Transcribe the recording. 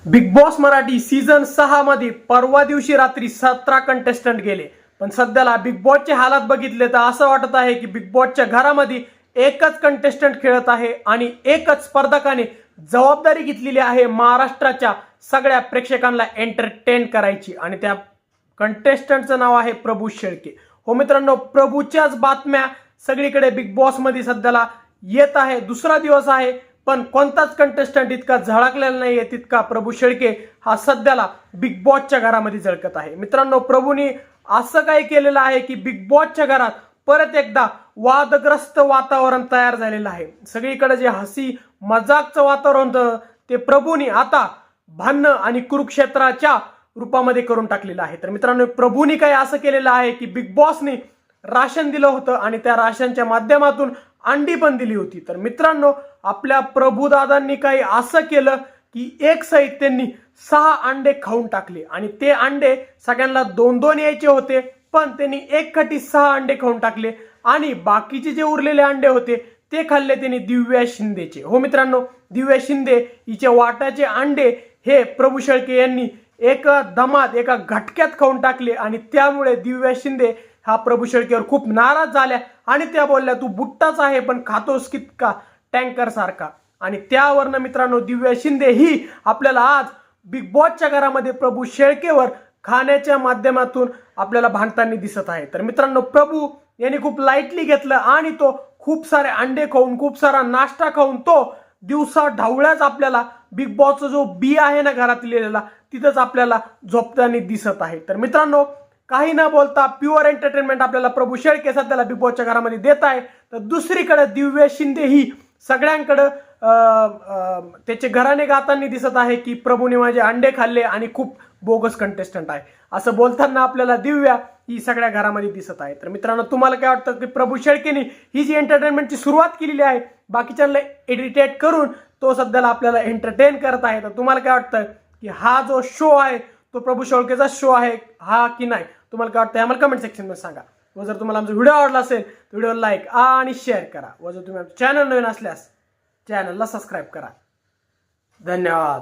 Big boss Marathi season 6 मध्ये परवा दिवशी रात्री 17 कंटेस्टंट गेले. पण सध्याला बिग बॉसचे हालात बघितले तर असं वाटत आहे की बिग बॉसच्या घरामध्ये एकच कंटेस्टंट खेळत आहे आणि एकच स्पर्धकाने जबाबदारी घेतलेली आहे महाराष्ट्राच्या सगळ्या प्रेक्षकांना एंटरटेन करायची आणि त्या कंटेस्टंटचं नाव आहे प्रभू शेळके. हो मित्रांनो, प्रभूच्याच बातम्या सगळीकडे बिग बॉस मध्ये सध्याला येत आहे. दुसरा दिवस आहे पण कोणताच कंटेस्टंट इतका झळकलेला नाहीये तितका प्रभू शेळके हा सध्याला बिग बॉसच्या घरामध्ये झळकत आहे. मित्रांनो, प्रभूने असं काय केलेलं आहे की बिग बॉसच्या घरात परत एकदा वादग्रस्त वातावरण तयार झालेलं आहे. सगळीकडे जे हसी मजाकचं वातावरण होतं ते प्रभूने आता भांडण आणि कुरुक्षेत्राच्या रूपामध्ये करून टाकलेलं आहे. तर मित्रांनो, प्रभूने काय असं केलेलं आहे की बिग बॉसने राशन दिलं होतं आणि त्या राशनच्या माध्यमातून अंडी पण दिली होती. तर मित्रांनो, आपल्या प्रभूदादांनी काही असं केलं की एक सहित त्यांनी 6 अंडे खाऊन टाकले आणि ते अंडे सगळ्यांना 2-2 यायचे होते पण त्यांनी एकखटी 6 अंडे खाऊन टाकले आणि बाकीचे जे उरलेले अंडे होते ते खाल्ले त्यांनी दिव्या शिंदेचे. हो मित्रांनो, दिव्या शिंदे हिचे वाटाचे अंडे हे प्रभू शेळके यांनी एका दमात एका घटक्यात खाऊन टाकले आणि त्यामुळे दिव्या शिंदे हा प्रभू शेळकेवर खूप नाराज झाल्या आणि त्या बोलल्या, तू बुट्टाच आहे पण खातोस कितका टँकर सारखा. आणि त्यावरनं मित्रांनो, दिव्या शिंदे ही आपल्याला आज बिग बॉसच्या घरामध्ये प्रभू शेळकेवर खाण्याच्या माध्यमातून आपल्याला भांडताना दिसत आहे. तर मित्रांनो, प्रभू यांनी खूप लाईटली घेतलं आणि तो खूप सारे अंडे खाऊन खूप सारा नाश्ता खाऊन तो दिवसा ढवळ्याच आपल्याला बिग बॉसचा जो बी आहे ना घरात लिहिलेला तिथंच आपल्याला झोपताना दिसत आहे. तर मित्रांनो, काही न बोलता प्युअर एंटरटेनमेंट आपल्याला प्रभू शेळके सध्याला बिग बॉसच्या घरामध्ये देत आहे. तर दुसरीकडे दिव्या शिंदे ही सगळ्यांकडे त्याचे घराणे गाताना दिसत आहे की प्रभूने माझे अंडे खाल्ले आणि खूप बोगस कंटेस्टंट आहे असं बोलताना आपल्याला दिव्या ही सगळ्या घरामध्ये दिसत आहे. तर मित्रांनो, तुम्हाला काय वाटतं की प्रभू शेळकेने ही जी एंटरटेनमेंटची सुरुवात केलेली आहे बाकीच्यांना इरिटेट करून तो सध्याला आपल्याला एंटरटेन करत आहे, तर तुम्हाला काय वाटतं की हा जो शो आहे तो प्रभू शेळकेचा शो आहे हा की नाही? तुम्हाला काय वाटतं आम्हाला कमेंट सेक्शन मध्ये सांगा. व जर तुम्हाला आमचा व्हिडिओ आवडला असेल तर व्हिडिओला लाईक आणि शेअर करा. व जर तुम्ही आमच्या चॅनल नवीन असल्यास चॅनलला सबस्क्राईब करा. धन्यवाद.